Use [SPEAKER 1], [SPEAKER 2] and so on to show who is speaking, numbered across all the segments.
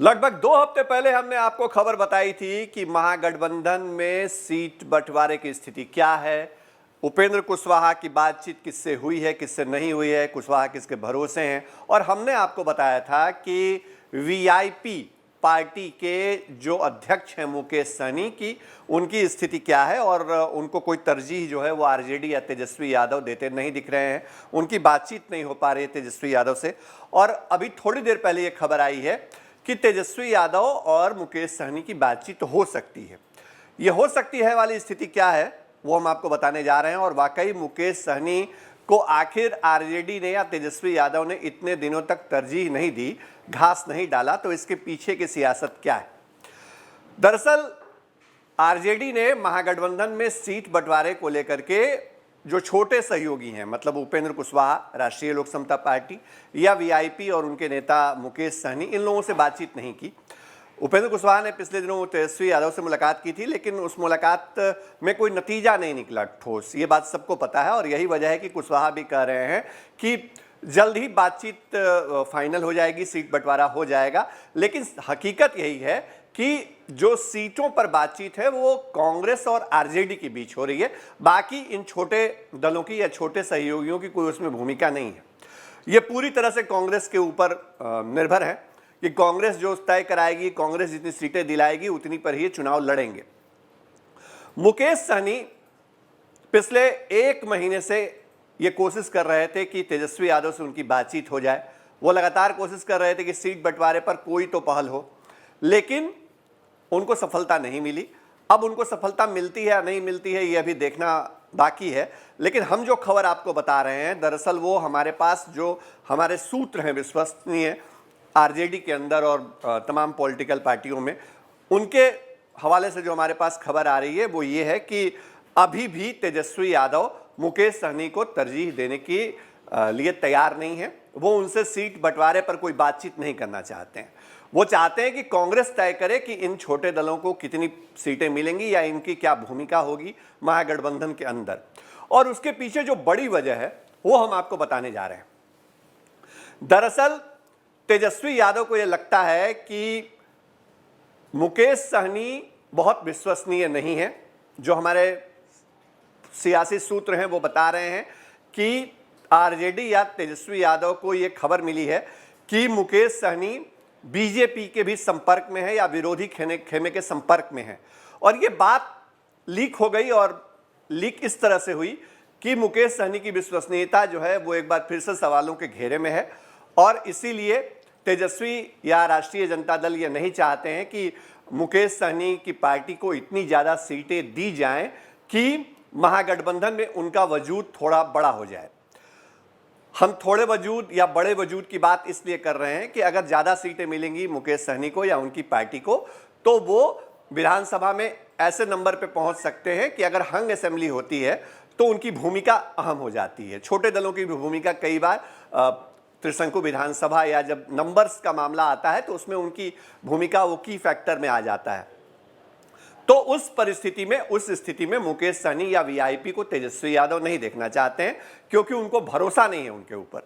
[SPEAKER 1] लगभग 2 हफ्ते पहले हमने आपको खबर बताई थी कि महागठबंधन में सीट बंटवारे की स्थिति क्या है। उपेंद्र कुशवाहा की बातचीत किससे हुई है, किससे नहीं हुई है, कुशवाहा किसके भरोसे हैं। और हमने आपको बताया था कि वीआईपी पार्टी के जो अध्यक्ष हैं मुकेश सहनी की, उनकी स्थिति क्या है और उनको कोई तरजीह जो है वो आरजेडी या तेजस्वी यादव देते नहीं दिख रहे हैं। उनकी बातचीत नहीं हो पा रही है तेजस्वी यादव से। और अभी थोड़ी देर पहले ये खबर आई है कि तेजस्वी यादव और मुकेश सहनी की बातचीत हो सकती है। ये हो सकती है वाली स्थिति क्या है वो हम आपको बताने जा रहे हैं। और वाकई मुकेश सहनी को आखिर आरजेडी ने या तेजस्वी यादव ने इतने दिनों तक तरजीह नहीं दी, घास नहीं डाला, तो इसके पीछे की सियासत क्या है। दरअसल आरजेडी ने महागठबंधन में सीट बंटवारे को लेकर के जो छोटे सहयोगी हैं, मतलब उपेंद्र कुशवाहा, राष्ट्रीय लोक समता पार्टी या वीआईपी और उनके नेता मुकेश सहनी, इन लोगों से बातचीत नहीं की। उपेंद्र कुशवाहा ने पिछले दिनों तेजस्वी यादव से मुलाकात की थी, लेकिन उस मुलाकात में कोई नतीजा नहीं निकला ठोस। ये बात सबको पता है और यही वजह है कि कुशवाहा भी कह रहे हैं कि जल्द ही बातचीत फाइनल हो जाएगी, सीट बंटवारा हो जाएगा। लेकिन हकीकत यही है कि जो सीटों पर बातचीत है वो कांग्रेस और आरजेडी के बीच हो रही है। बाकी इन छोटे दलों की या छोटे सहयोगियों की कोई उसमें भूमिका नहीं है। ये पूरी तरह से कांग्रेस के ऊपर निर्भर है कि कांग्रेस जो तय कराएगी, कांग्रेस जितनी सीटें दिलाएगी उतनी पर ही चुनाव लड़ेंगे। मुकेश सहनी पिछले 1 महीने से ये कोशिश कर रहे थे कि तेजस्वी यादव से उनकी बातचीत हो जाए। वो लगातार कोशिश कर रहे थे कि सीट बंटवारे पर कोई तो पहल हो, लेकिन उनको सफलता नहीं मिली। अब उनको सफलता मिलती है या नहीं मिलती है ये अभी देखना बाकी है। लेकिन हम जो खबर आपको बता रहे हैं, दरअसल वो हमारे पास जो हमारे सूत्र हैं विश्वसनीय आरजेडी के अंदर और तमाम पॉलिटिकल पार्टियों में, उनके हवाले से जो हमारे पास खबर आ रही है वो ये है कि अभी भी तेजस्वी यादव मुकेश सहनी को तरजीह देने के लिए तैयार नहीं है। वो उनसे सीट बंटवारे पर कोई बातचीत नहीं करना चाहते हैं। वो चाहते हैं कि कांग्रेस तय करे कि इन छोटे दलों को कितनी सीटें मिलेंगी या इनकी क्या भूमिका होगी महागठबंधन के अंदर। और उसके पीछे जो बड़ी वजह है वो हम आपको बताने जा रहे हैं। दरअसल तेजस्वी यादव को यह लगता है कि मुकेश सहनी बहुत विश्वसनीय नहीं है। जो हमारे सियासी सूत्र हैं वो बता रहे हैं कि आरजेडी या तेजस्वी यादव को यह खबर मिली है कि मुकेश सहनी बीजेपी के भी संपर्क में है या विरोधी खेमे के संपर्क में है। और ये बात लीक हो गई और लीक इस तरह से हुई कि मुकेश सहनी की विश्वसनीयता जो है वो एक बार फिर से सवालों के घेरे में है। और इसीलिए तेजस्वी या राष्ट्रीय जनता दल ये नहीं चाहते हैं कि मुकेश सहनी की पार्टी को इतनी ज़्यादा सीटें दी जाएं कि महागठबंधन में उनका वजूद थोड़ा बड़ा हो जाए। हम थोड़े वजूद या बड़े वजूद की बात इसलिए कर रहे हैं कि अगर ज़्यादा सीटें मिलेंगी मुकेश सहनी को या उनकी पार्टी को, तो वो विधानसभा में ऐसे नंबर पे पहुंच सकते हैं कि अगर हंग असेंबली होती है तो उनकी भूमिका अहम हो जाती है। छोटे दलों की भूमिका कई बार त्रिशंकु विधानसभा या जब नंबर्स का मामला आता है तो उसमें उनकी भूमिका वो की फैक्टर में आ जाता है। तो उस स्थिति में मुकेश सहनी या वीआईपी को तेजस्वी यादव नहीं देखना चाहते हैं, क्योंकि उनको भरोसा नहीं है उनके ऊपर।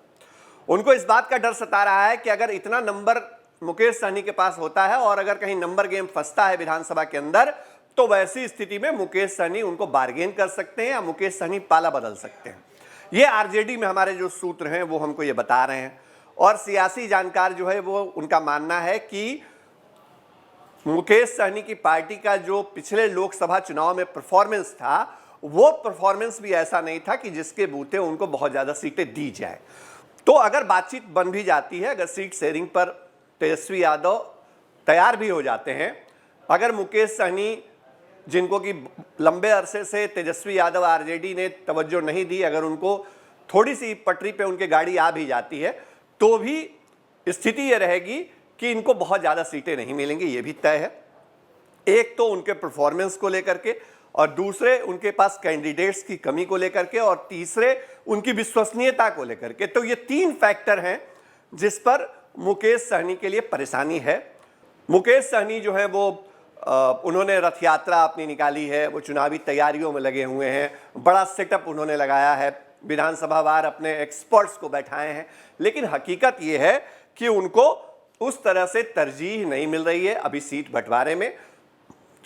[SPEAKER 1] उनको इस बात का डर सता रहा है कि अगर इतना नंबर मुकेश सहनी के पास होता है और अगर कहीं नंबर गेम फंसता है विधानसभा के अंदर, तो वैसी स्थिति में मुकेश सहनी उनको बार्गेन कर सकते हैं या मुकेश सहनी पाला बदल सकते हैं। ये आरजेडी में हमारे जो सूत्र हैं वो हमको ये बता रहे हैं। और सियासी जानकार जो है वो उनका मानना है कि मुकेश सहनी की पार्टी का जो पिछले लोकसभा चुनाव में परफॉर्मेंस था, वो परफॉर्मेंस भी ऐसा नहीं था कि जिसके बूते उनको बहुत ज़्यादा सीटें दी जाए। तो अगर बातचीत बन भी जाती है, अगर सीट शेयरिंग पर तेजस्वी यादव तैयार भी हो जाते हैं, अगर मुकेश सहनी जिनको कि लंबे अरसे से तेजस्वी यादव आरजेडी ने तवज्जो नहीं दी, अगर उनको थोड़ी सी पटरी पे उनकी गाड़ी आ भी जाती है, तो भी स्थिति ये रहेगी कि इनको बहुत ज़्यादा सीटें नहीं मिलेंगी। ये भी तय है। एक तो उनके परफॉर्मेंस को लेकर के, और दूसरे उनके पास कैंडिडेट्स की कमी को लेकर के, और तीसरे उनकी विश्वसनीयता को लेकर के। तो ये 3 फैक्टर हैं जिस पर मुकेश सहनी के लिए परेशानी है। मुकेश सहनी जो है वो उन्होंने रथ यात्रा अपनी निकाली है, वो चुनावी तैयारियों में लगे हुए हैं, बड़ा सेटअप उन्होंने लगाया है, विधानसभा वार अपने एक्सपर्ट्स को बैठाए हैं। लेकिन हकीकत ये है कि उनको उस तरह से तरजीह नहीं मिल रही है अभी सीट बंटवारे में।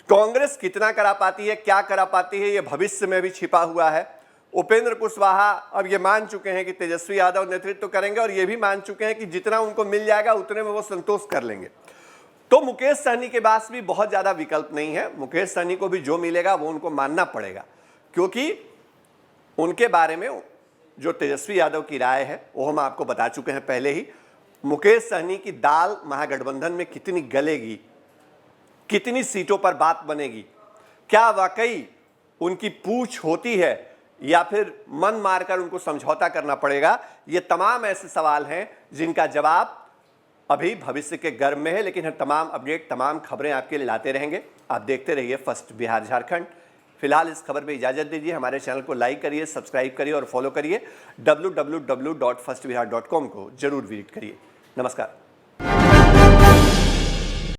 [SPEAKER 1] कांग्रेस कितना करा पाती है, क्या करा पाती है, यह भविष्य में भी छिपा हुआ है। उपेंद्र कुशवाहा अब ये मान चुके हैं कि तेजस्वी यादव नेतृत्व करेंगे और ये भी मान चुके हैं कि जितना उनको मिल जाएगा उतने में वो संतोष कर लेंगे। तो मुकेश सहनी के पास भी बहुत ज्यादा विकल्प नहीं है। मुकेश सहनी को भी जो मिलेगा वो उनको मानना पड़ेगा, क्योंकि उनके बारे में जो तेजस्वी यादव की राय है वो हम आपको बता चुके हैं पहले ही। मुकेश सहनी की दाल महागठबंधन में कितनी गलेगी, कितनी सीटों पर बात बनेगी, क्या वाकई उनकी पूछ होती है या फिर मन मारकर उनको समझौता करना पड़ेगा, ये तमाम ऐसे सवाल हैं जिनका जवाब अभी भविष्य के गर्भ में है। लेकिन हम तमाम अपडेट, तमाम खबरें आपके लिए लाते रहेंगे। आप देखते रहिए फर्स्ट बिहार झारखंड। फिलहाल इस खबर पे इजाजत दीजिए। हमारे चैनल को लाइक करिए, सब्सक्राइब करिए और फॉलो करिए। www.firstbihar.com को जरूर विजिट करिए। नमस्कार।